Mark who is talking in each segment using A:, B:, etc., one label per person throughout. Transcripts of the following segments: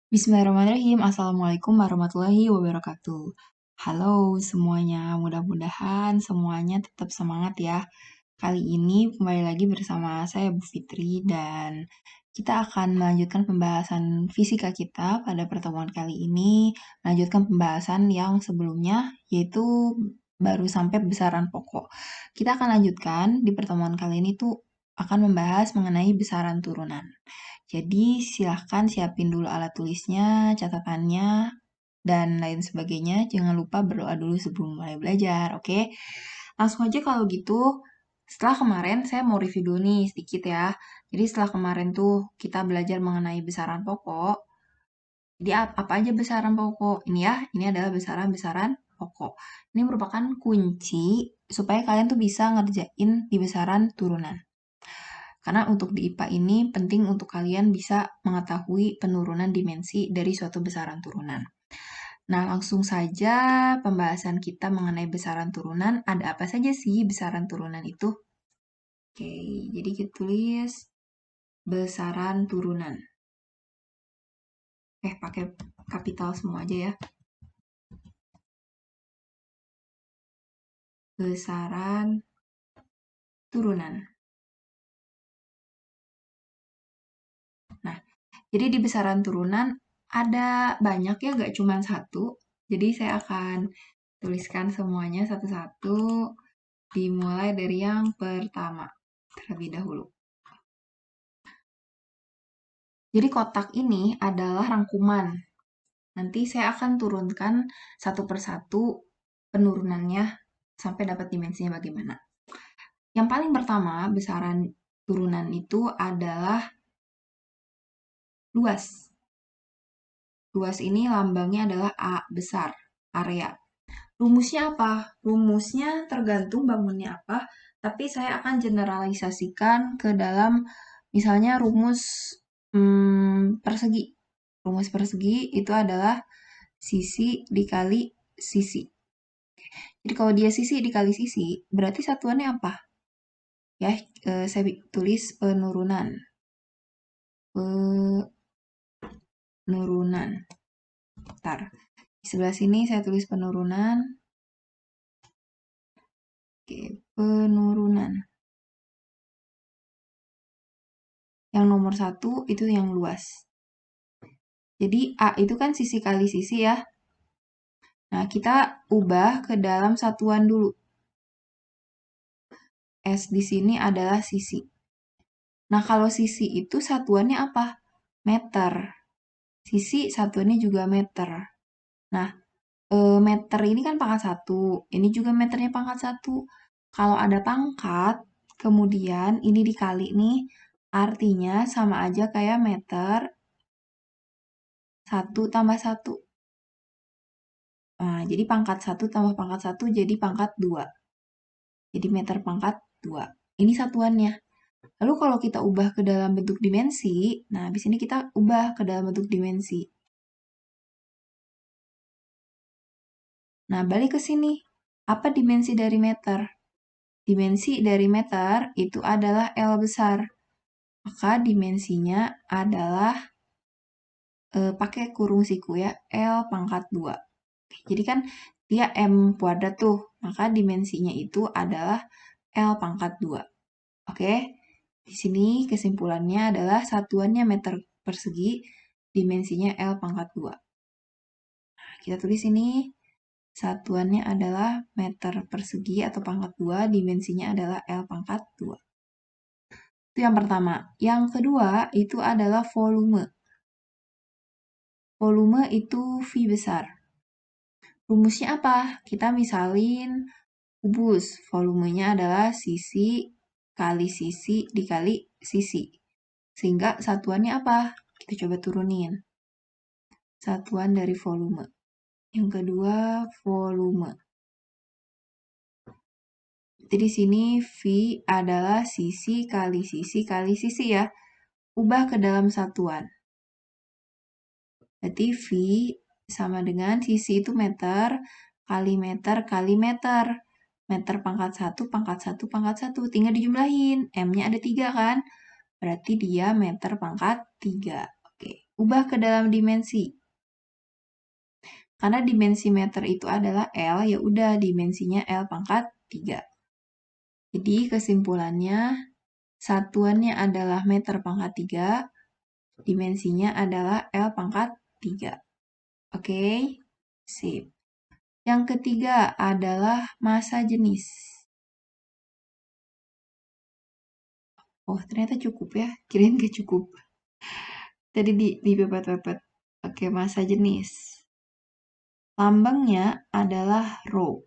A: Bismillahirrahmanirrahim. Assalamualaikum warahmatullahi wabarakatuh. Halo semuanya, mudah-mudahan semuanya tetap semangat ya. Kali ini kembali lagi bersama saya Bu Fitri dan kita akan melanjutkan pembahasan fisika kita pada pertemuan kali ini, melanjutkan pembahasan yang sebelumnya yaitu baru sampai besaran pokok. Kita akan lanjutkan di pertemuan kali ini tuh akan membahas mengenai besaran turunan. Jadi silahkan siapin dulu alat tulisnya, catatannya, dan lain sebagainya. Jangan lupa berdoa dulu sebelum mulai belajar, oke? Langsung aja kalau gitu, setelah kemarin saya mau review dulu nih sedikit ya. Jadi setelah kemarin tuh kita belajar mengenai besaran pokok. Jadi apa aja besaran pokok? Ini ya, ini adalah besaran-besaran pokok. Ini merupakan kunci supaya kalian tuh bisa ngerjain di besaran turunan. Karena untuk di IPA ini penting untuk kalian bisa mengetahui penurunan dimensi dari suatu besaran turunan. Nah, langsung saja pembahasan kita mengenai besaran turunan. Ada apa saja sih besaran turunan itu? Oke, jadi kita tulis besaran turunan. Pakai kapital semua aja ya. Besaran turunan. Nah, jadi di besaran turunan ada banyak ya, nggak cuma satu. Jadi saya akan tuliskan semuanya satu-satu, dimulai dari yang pertama terlebih dahulu. Jadi kotak ini adalah rangkuman. Nanti saya akan turunkan satu persatu penurunannya sampai dapat dimensinya bagaimana. Yang paling pertama, besaran turunan itu adalah luas. Luas ini lambangnya adalah A besar, area. Rumusnya apa? Rumusnya tergantung bangunnya apa, tapi saya akan generalisasikan ke dalam misalnya rumus persegi. Rumus persegi itu adalah sisi dikali sisi. Jadi kalau dia sisi dikali sisi, berarti satuannya apa? Ya, saya tulis penurunan. Penurunan. Bentar. Di sebelah sini saya tulis penurunan. Oke, penurunan. Yang nomor 1 itu yang luas. Jadi A itu kan sisi kali sisi ya. Nah, kita ubah ke dalam satuan dulu. S di sini adalah sisi. Nah, kalau sisi itu satuannya apa? Meter. Sisi satuannya juga meter. Nah, meter ini kan pangkat 1. Ini juga meternya pangkat 1. Kalau ada pangkat, kemudian ini dikali nih, artinya sama aja kayak meter 1 tambah 1. Nah, jadi pangkat 1 tambah pangkat 1 jadi pangkat 2. Jadi meter pangkat 2. Ini satuannya. Lalu kalau kita ubah ke dalam bentuk dimensi, nah habis ini kita ubah ke dalam bentuk dimensi. Nah, balik ke sini. Apa dimensi dari meter? Dimensi dari meter itu adalah L besar. Maka dimensinya adalah pakai kurung siku ya, L pangkat 2. Jadi kan dia M kuadrat tuh, maka dimensinya itu adalah L pangkat 2. Oke, di sini kesimpulannya adalah satuannya meter persegi, dimensinya L pangkat 2. Nah, kita tulis ini, satuannya adalah meter persegi atau pangkat 2, dimensinya adalah L pangkat 2. Itu yang pertama. Yang kedua, itu adalah volume. Volume itu V besar. Rumusnya apa? Kita misalin kubus. Volumenya adalah sisi kali sisi dikali sisi. Sehingga satuannya apa? Kita coba turunin. Satuan dari volume. Yang kedua, volume. Jadi di sini V adalah sisi kali sisi kali sisi ya. Ubah ke dalam satuan. Berarti V sama dengan sisi itu meter kali meter kali meter. Meter pangkat 1, pangkat 1, pangkat 1. Tinggal dijumlahin. M-nya ada 3 kan? Berarti dia meter pangkat 3. Oke. ubah ke dalam dimensi. Karena dimensi meter itu adalah L, ya udah dimensinya L pangkat 3. Jadi kesimpulannya, satuannya adalah meter pangkat 3, dimensinya adalah L pangkat 3. Oke, sip. Yang ketiga adalah massa jenis. Oh, ternyata cukup ya. Kirain gak cukup. Tadi dipepet-pepet. Oke, massa jenis. Lambangnya adalah Rho.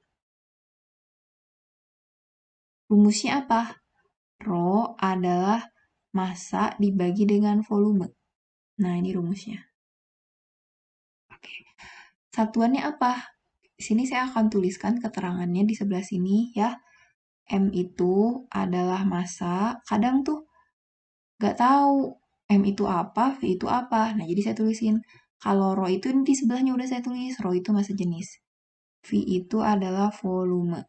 A: Rumusnya apa? Rho adalah massa dibagi dengan volume. Nah, ini rumusnya. Oke. Satuannya apa? Di sini saya akan tuliskan keterangannya di sebelah sini ya. M itu adalah massa. Kadang tuh nggak tahu M itu apa, V itu apa. Nah, jadi saya tulisin. Kalau Rho itu di sebelahnya udah saya tulis. Rho itu massa jenis. V itu adalah volume.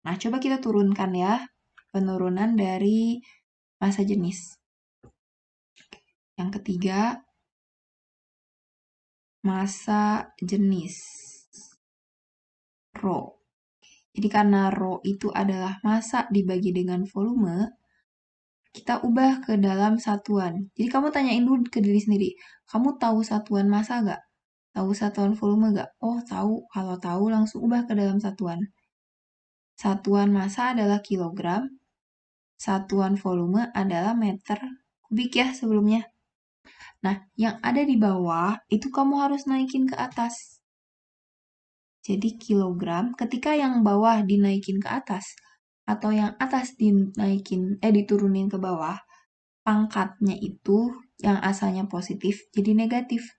A: Nah, coba kita turunkan ya. Penurunan dari massa jenis. Yang ketiga, massa jenis. Rho. Jadi karena Rho itu adalah massa dibagi dengan volume, kita ubah ke dalam satuan. Jadi kamu tanyain dulu ke diri sendiri, kamu tahu satuan massa gak? Tahu satuan volume gak? Oh, tahu. Kalau tahu langsung ubah ke dalam satuan. Satuan massa adalah kilogram, satuan volume adalah meter kubik ya sebelumnya. Nah, yang ada di bawah itu kamu harus naikin ke atas. Jadi kilogram, ketika yang bawah dinaikin ke atas, atau yang atas diturunin ke bawah, pangkatnya itu yang asalnya positif jadi negatif.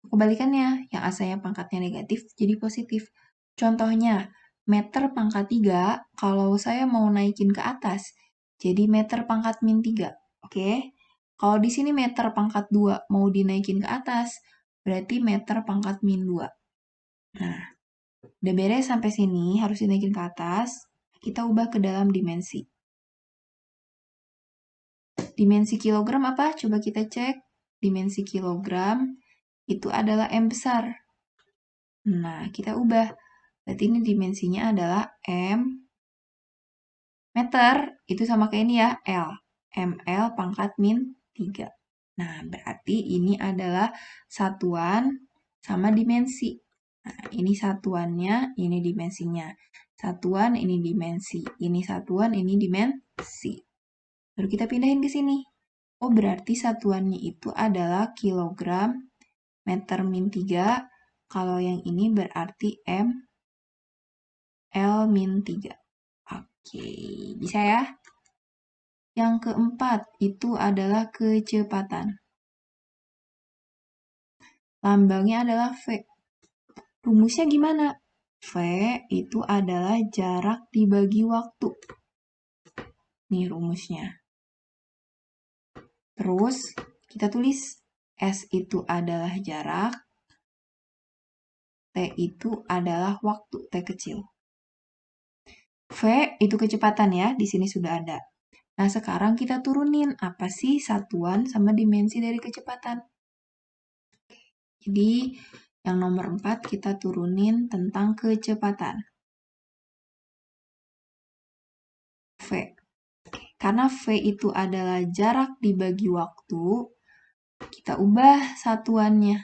A: Kebalikannya, yang asalnya pangkatnya negatif jadi positif. Contohnya, meter pangkat 3, kalau saya mau naikin ke atas, jadi meter pangkat min 3. Oke? Kalau di sini meter pangkat 2 mau dinaikin ke atas, berarti meter pangkat min 2. Nah, udah beres sampai sini, harus dinaikin ke atas. Kita ubah ke dalam dimensi. Dimensi kilogram apa? Coba kita cek. Dimensi kilogram itu adalah M besar. Nah, kita ubah. Berarti ini dimensinya adalah M meter. Itu sama kayak ini ya, L. ML pangkat min 3. Nah, berarti ini adalah satuan sama dimensi. Nah, ini satuannya, ini dimensinya. Satuan, ini dimensi. Ini satuan, ini dimensi. Lalu kita pindahin ke sini. Oh, berarti satuannya itu adalah kilogram meter min 3. Kalau yang ini berarti M L min 3. Oke, bisa ya? Yang keempat itu adalah kecepatan. Lambangnya adalah V. Rumusnya gimana? V itu adalah jarak dibagi waktu. Nih rumusnya. Terus kita tulis S itu adalah jarak, T itu adalah waktu, T kecil. V itu kecepatan ya, di sini sudah ada. Nah, sekarang kita turunin apa sih satuan sama dimensi dari kecepatan. Jadi, yang nomor 4 kita turunin tentang kecepatan. V. Karena V itu adalah jarak dibagi waktu, kita ubah satuannya.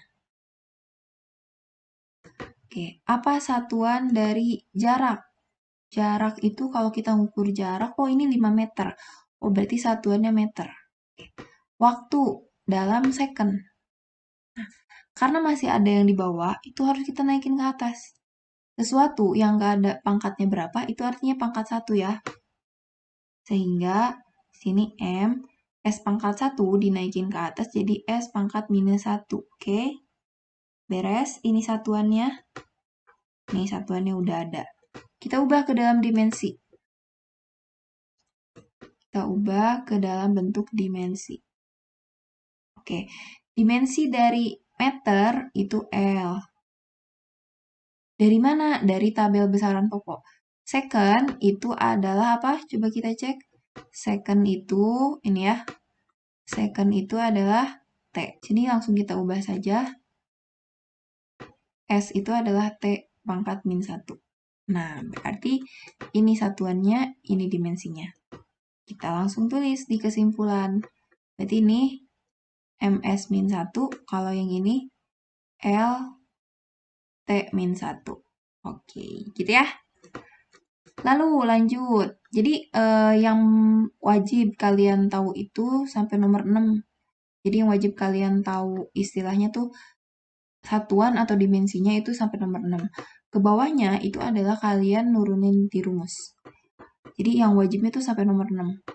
A: Oke, apa satuan dari jarak? Jarak itu kalau kita ngukur jarak, oh ini 5 meter. Oh berarti satuannya meter. Waktu dalam second. Nah, karena masih ada yang di bawah, itu harus kita naikin ke atas. Sesuatu yang gak ada pangkatnya berapa, itu artinya pangkat 1 ya. Sehingga sini M, S pangkat 1 dinaikin ke atas jadi S pangkat minus 1. Oke? Beres, ini satuannya. Nih satuannya udah ada. Kita ubah ke dalam dimensi. Kita ubah ke dalam bentuk dimensi. Oke, dimensi dari meter itu L. Dari mana? Dari tabel besaran pokok. Second itu adalah apa? Coba kita cek. Second itu, ini ya. Second itu adalah T. Jadi langsung kita ubah saja. S itu adalah T pangkat min 1. Nah, berarti ini satuannya, ini dimensinya. Kita langsung tulis di kesimpulan. Berarti ini MS min 1, kalau yang ini L T min 1. Oke, gitu ya. Lalu lanjut. Jadi yang wajib kalian tahu itu sampai nomor 6. Jadi yang wajib kalian tahu istilahnya tuh satuan atau dimensinya itu sampai nomor 6. Ke bawahnya itu adalah kalian nurunin di rumus. Jadi yang wajibnya tuh sampai nomor 6.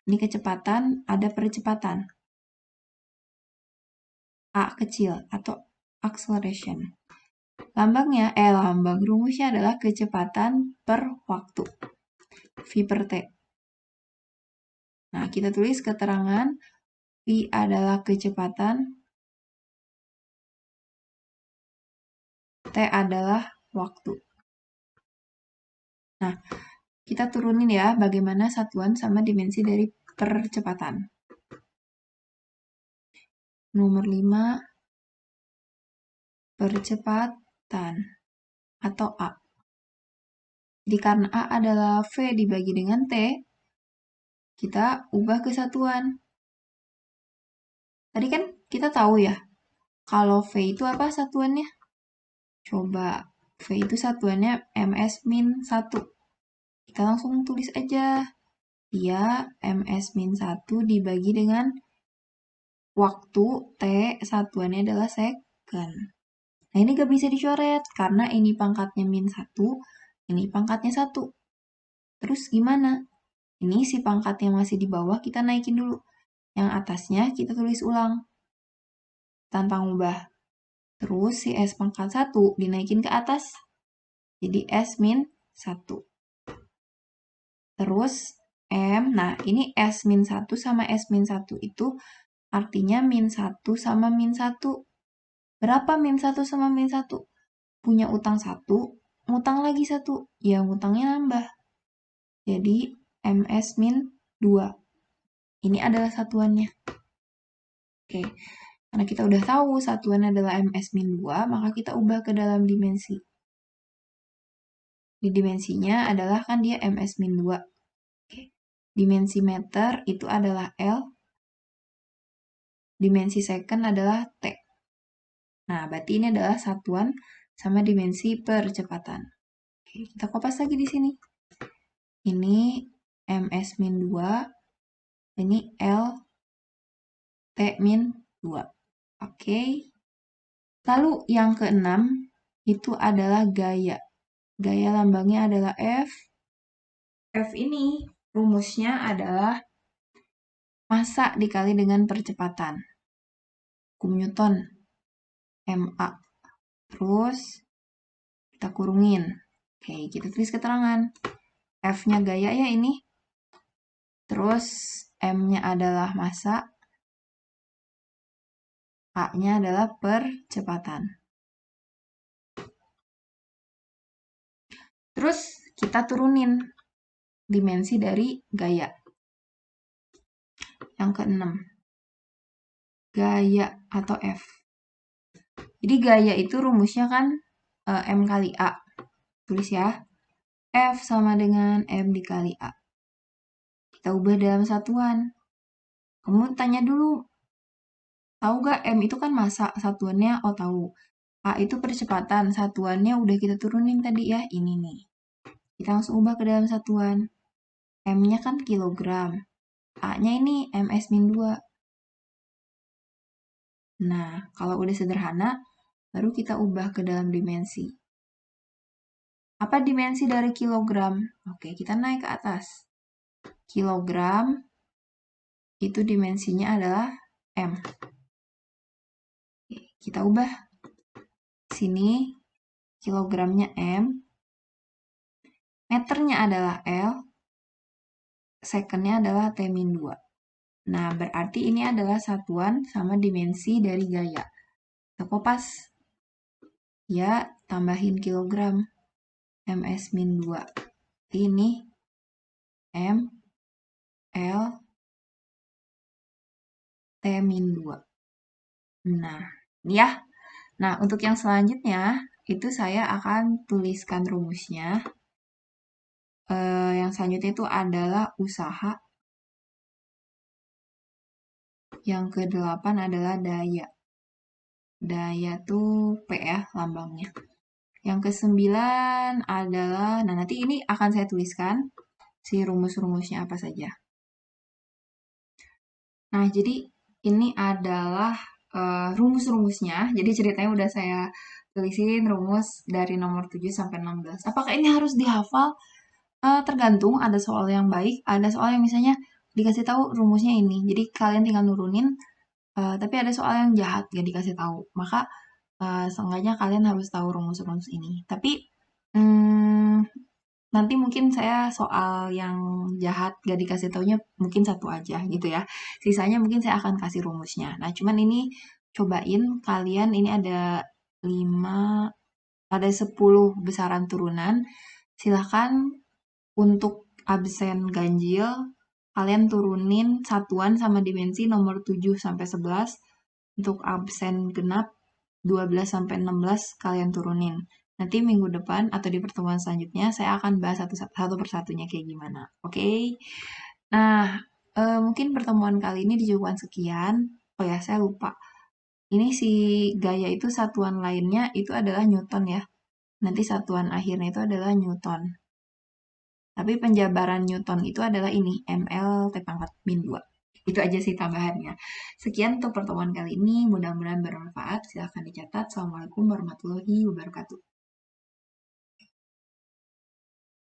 A: Ini kecepatan, ada percepatan. A kecil atau acceleration. Lambang rumusnya adalah kecepatan per waktu. V per T. Nah, kita tulis keterangan V adalah kecepatan, T adalah waktu. Nah, kita turunin ya bagaimana satuan sama dimensi dari percepatan. Nomor 5, percepatan atau A. Jadi karena A adalah V dibagi dengan T, kita ubah ke satuan. Tadi kan kita tahu ya, kalau V itu apa satuannya? Coba, V itu satuannya MS min 1. Kita langsung tulis aja. Dia MS min 1 dibagi dengan waktu T, satuannya adalah second. Nah, ini gak bisa dicoret, karena ini pangkatnya min 1, ini pangkatnya 1. Terus gimana? Ini si pangkat yang masih di bawah kita naikin dulu. Yang atasnya kita tulis ulang. Tanpa ngubah. Terus si S pangkat 1 dinaikin ke atas. Jadi S min 1. Terus M, nah ini S min 1 sama S min 1 itu artinya min 1 sama min 1. Berapa min 1 sama min 1? Punya utang 1, ngutang lagi 1. Ya ngutangnya nambah. Jadi MS min 2. Ini adalah satuannya. Oke, karena kita udah tahu satuan adalah MS min 2, maka kita ubah ke dalam dimensi. Di dimensinya adalah kan dia MS min 2. Oke. Dimensi meter itu adalah L. Dimensi second adalah T. Nah, berarti ini adalah satuan sama dimensi percepatan. Oke, kita kopas lagi di sini. Ini MS min 2. Ini L T min 2. Oke. Lalu yang keenam itu adalah gaya. Gaya lambangnya adalah F. F ini rumusnya adalah massa dikali dengan percepatan. Hukum Newton. MA. Terus kita kurungin. Oke, kita tulis keterangan. F-nya gaya ya ini. Terus M-nya adalah massa. A-nya adalah percepatan. Terus kita turunin dimensi dari gaya. Yang keenam. Gaya atau F. Jadi gaya itu rumusnya kan M kali A. Tulis ya. F sama dengan M dikali A. Kita ubah dalam satuan. Kamu tanya dulu. Tahu gak M itu kan massa, satuannya oh tahu. A itu percepatan, satuannya udah kita turunin tadi ya, ini nih. Kita langsung ubah ke dalam satuan. M-nya kan kilogram. A-nya ini MS-2. Nah, kalau udah sederhana, baru kita ubah ke dalam dimensi. Apa dimensi dari kilogram? Oke, kita naik ke atas. Kilogram itu dimensinya adalah M. Oke, kita ubah. Sini kilogramnya M. Meternya adalah L. Secondnya adalah T-2. Nah, berarti ini adalah satuan sama dimensi dari gaya. Kita kopas. Ya, tambahin kilogram. MS-2. Ini M, L, T-2. Nah, ini ya. Nah, untuk yang selanjutnya, itu saya akan tuliskan rumusnya. Yang selanjutnya itu adalah usaha. Yang kedelapan adalah daya. Daya tuh P ya lambangnya. Yang kesembilan adalah, nah nanti ini akan saya tuliskan si rumus-rumusnya apa saja. Nah, jadi ini adalah rumus-rumusnya. Jadi ceritanya udah saya tulisin rumus dari nomor 7 sampai 16. Apakah ini harus dihafal? Tergantung, ada soal yang baik, ada soal yang misalnya dikasih tahu rumusnya ini. Jadi kalian tinggal nurunin, tapi ada soal yang jahat gak dikasih tahu. Maka seenggaknya kalian harus tahu rumus-rumus ini. Tapi hmm, nanti mungkin saya soal yang jahat gak dikasih taunya mungkin satu aja gitu ya. Sisanya mungkin saya akan kasih rumusnya. Nah, cuman ini cobain kalian ini ada 5, ada 10 besaran turunan. Silahkan untuk absen ganjil kalian turunin satuan sama dimensi nomor 7 sampai 11. Untuk absen genap 12 sampai 16 kalian turunin. Nanti minggu depan atau di pertemuan selanjutnya saya akan bahas satu persatunya kayak gimana. Oke? Okay? Nah, mungkin pertemuan kali ini dijawabkan sekian. Oh ya, saya lupa. Ini si gaya itu satuan lainnya itu adalah Newton ya. Nanti satuan akhirnya itu adalah Newton. Tapi penjabaran Newton itu adalah ini, ml T⁻². Itu aja sih tambahannya. Sekian untuk pertemuan kali ini. Mudah-mudahan bermanfaat. Silahkan dicatat. Assalamualaikum warahmatullahi wabarakatuh.